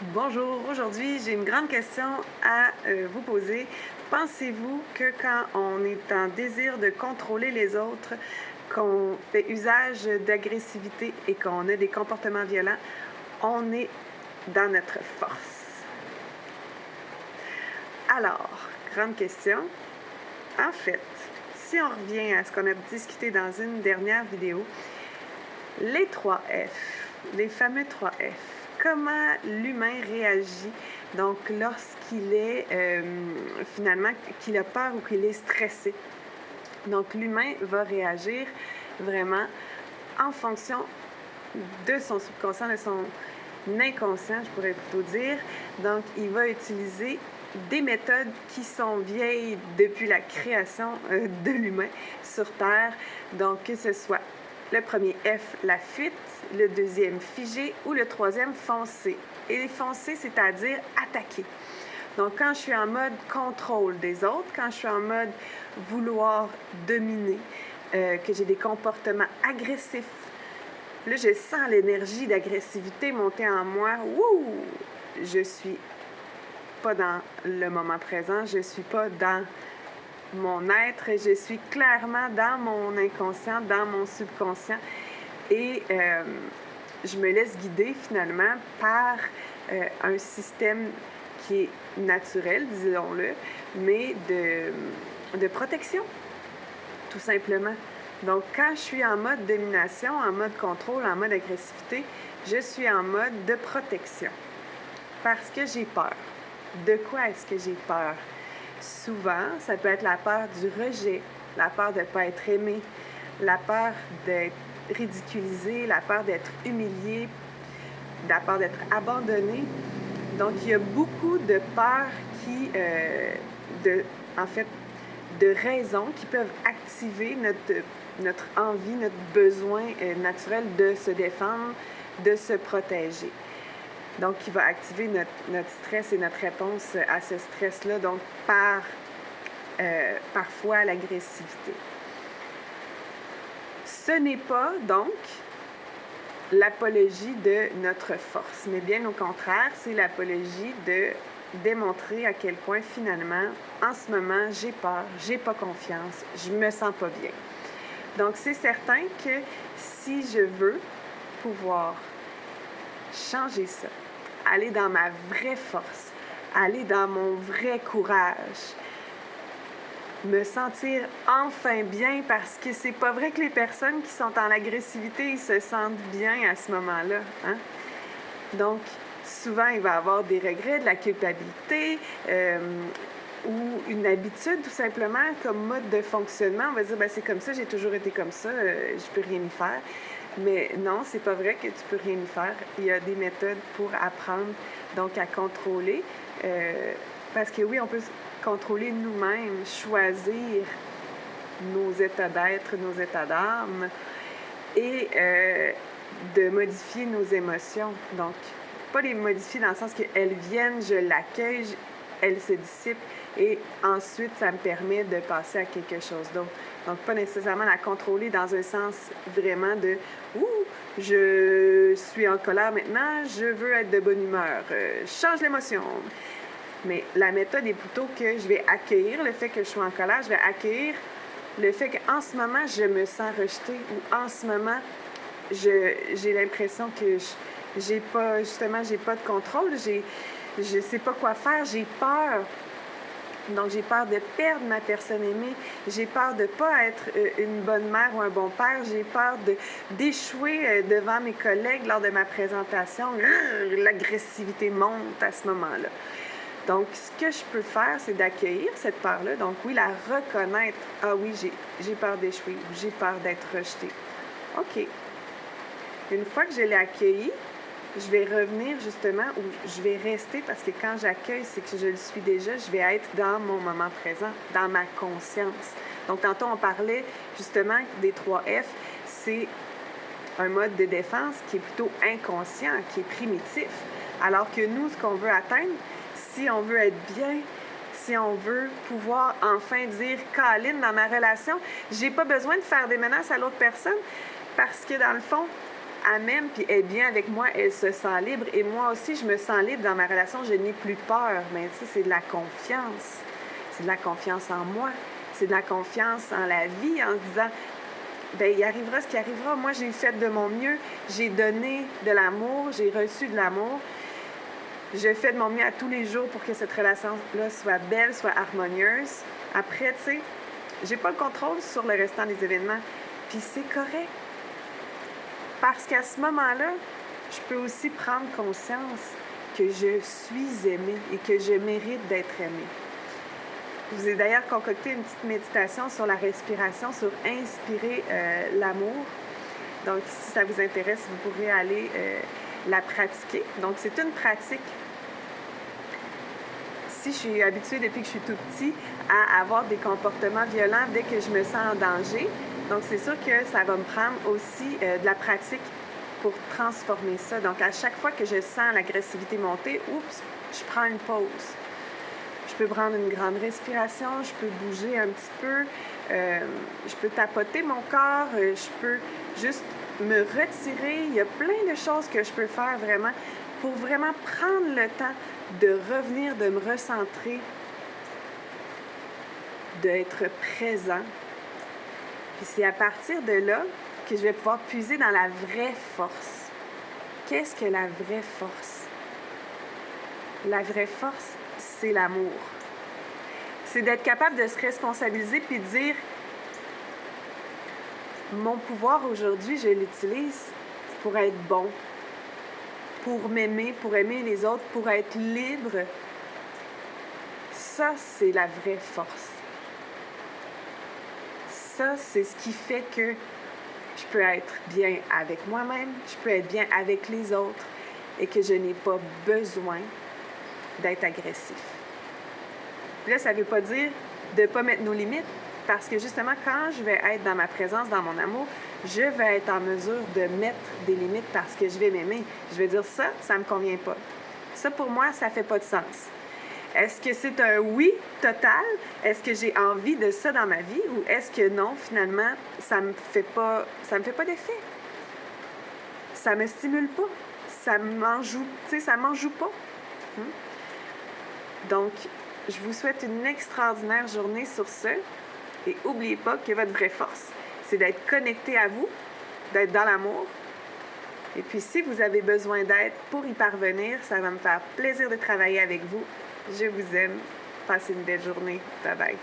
Bonjour, aujourd'hui j'ai une grande question à vous poser. Pensez-vous que quand on est en désir de contrôler les autres, qu'on fait usage d'agressivité et qu'on a des comportements violents, on est dans notre force? Alors, grande question. En fait, si on revient à ce qu'on a discuté dans une dernière vidéo, les 3 F, les fameux 3 F, comment l'humain réagit donc lorsqu'il est finalement qu'il a peur ou qu'il est stressé. Donc l'humain va réagir vraiment en fonction de son subconscient, de son inconscient, je pourrais plutôt dire. Donc il va utiliser des méthodes qui sont vieilles depuis la création de l'humain sur Terre. Donc que ce soit le premier F, la fuite, le deuxième figé ou le troisième foncer. Et foncer, c'est-à-dire attaquer. Donc quand je suis en mode contrôle des autres, quand je suis en mode vouloir dominer, que j'ai des comportements agressifs, là je sens l'énergie d'agressivité monter en moi. Wouh! Je suis pas dans le moment présent, je suis pas dans mon être, je suis clairement dans mon inconscient, dans mon subconscient et je me laisse guider finalement par un système qui est naturel, disons-le, mais de protection, tout simplement. Donc, quand je suis en mode domination, en mode contrôle, en mode agressivité, je suis en mode de protection parce que j'ai peur. De quoi est-ce que j'ai peur? Souvent, ça peut être la peur du rejet, la peur de ne pas être aimé, la peur d'être ridiculisé, la peur d'être humilié, la peur d'être abandonné. Donc, il y a beaucoup de peurs qui, en fait, de raisons qui peuvent activer notre envie, notre besoin naturel de se défendre, de se protéger. Donc, qui va activer notre stress et notre réponse à ce stress-là, donc parfois l'agressivité. Ce n'est pas, donc, l'apologie de notre force, mais bien au contraire, c'est l'apologie de démontrer à quel point, finalement, en ce moment, j'ai peur, j'ai pas confiance, je me sens pas bien. Donc, c'est certain que si je veux pouvoir changer ça, aller dans ma vraie force, aller dans mon vrai courage, me sentir enfin bien parce que c'est pas vrai que les personnes qui sont en agressivité, ils se sentent bien à ce moment-là. Hein? Donc, souvent, il va y avoir des regrets, de la culpabilité ou une habitude tout simplement comme mode de fonctionnement. On va dire, ben, c'est comme ça, j'ai toujours été comme ça, je peux rien y faire. Mais non, c'est pas vrai que tu peux rien y faire. Il y a des méthodes pour apprendre donc à contrôler. Parce que oui, on peut contrôler nous-mêmes, choisir nos états d'être, nos états d'âme et de modifier nos émotions. Donc, pas les modifier dans le sens qu'elles viennent, je l'accueille, elles se dissipent et ensuite, ça me permet de passer à quelque chose d'autre. Donc, pas nécessairement la contrôler dans un sens vraiment de « Ouh, je suis en colère maintenant, je veux être de bonne humeur, change l'émotion ». Mais la méthode est plutôt que je vais accueillir le fait que je suis en colère, je vais accueillir le fait qu'en ce moment, je me sens rejetée ou en ce moment, j'ai l'impression que j'ai pas de contrôle, je sais pas quoi faire, j'ai peur. Donc, j'ai peur de perdre ma personne aimée. J'ai peur de ne pas être une bonne mère ou un bon père. J'ai peur d'échouer devant mes collègues lors de ma présentation. L'agressivité monte à ce moment-là. Donc, ce que je peux faire, c'est d'accueillir cette peur-là. Donc, oui, la reconnaître. Ah oui, j'ai peur d'échouer. J'ai peur d'être rejetée. OK. Une fois que je l'ai accueillie, je vais revenir justement ou je vais rester parce que quand j'accueille, c'est que je le suis déjà, je vais être dans mon moment présent, dans ma conscience. Donc, tantôt, on parlait justement des 3 F. C'est un mode de défense qui est plutôt inconscient, qui est primitif. Alors que nous, ce qu'on veut atteindre, si on veut être bien, si on veut pouvoir enfin dire « Caline, dans ma relation, j'ai pas besoin de faire des menaces à l'autre personne parce que dans le fond, elle m'aime puis elle est bien avec moi, elle se sent libre. Et moi aussi, je me sens libre dans ma relation, je n'ai plus peur. Mais tu sais, c'est de la confiance. C'est de la confiance en moi. C'est de la confiance en la vie, en se disant, bien, il arrivera ce qui arrivera. Moi, j'ai fait de mon mieux. J'ai donné de l'amour, j'ai reçu de l'amour. Je fais de mon mieux à tous les jours pour que cette relation-là soit belle, soit harmonieuse. Après, tu sais, j'ai pas le contrôle sur le restant des événements. Puis c'est correct. Parce qu'à ce moment-là, je peux aussi prendre conscience que je suis aimée et que je mérite d'être aimée. Je vous ai d'ailleurs concocté une petite méditation sur la respiration, sur inspirer l'amour. Donc, si ça vous intéresse, vous pourrez aller la pratiquer. Donc, c'est une pratique. Si je suis habituée depuis que je suis tout petit à avoir des comportements violents dès que je me sens en danger, donc c'est sûr que ça va me prendre aussi de la pratique pour transformer ça. Donc, à chaque fois que je sens l'agressivité monter, je prends une pause. Je peux prendre une grande respiration, je peux bouger un petit peu, je peux tapoter mon corps, je peux juste me retirer. Il y a plein de choses que je peux faire vraiment pour vraiment prendre le temps de revenir, de me recentrer, d'être présent. Puis c'est à partir de là que je vais pouvoir puiser dans la vraie force. Qu'est-ce que la vraie force? La vraie force, c'est l'amour. C'est d'être capable de se responsabiliser puis de dire mon pouvoir aujourd'hui, je l'utilise pour être bon, pour m'aimer, pour aimer les autres, pour être libre. Ça, c'est la vraie force. Ça, c'est ce qui fait que je peux être bien avec moi-même, je peux être bien avec les autres et que je n'ai pas besoin d'être agressif. Là, ça ne veut pas dire de ne pas mettre nos limites, parce que justement, quand je vais être dans ma présence, dans mon amour, je vais être en mesure de mettre des limites parce que je vais m'aimer. Je vais dire ça ne me convient pas. Ça, pour moi, ça ne fait pas de sens. Est-ce que c'est un oui total? Est-ce que j'ai envie de ça dans ma vie? Ou est-ce que non, finalement, ça me fait pas d'effet? Ça me stimule pas? Ça m'en joue, ça m'en joue pas? Donc, je vous souhaite une extraordinaire journée sur ce. Et n'oubliez pas que votre vraie force, c'est d'être connecté à vous, d'être dans l'amour. Et puis, si vous avez besoin d'aide pour y parvenir, ça va me faire plaisir de travailler avec vous. Je vous aime. Passez une belle journée. Bye bye.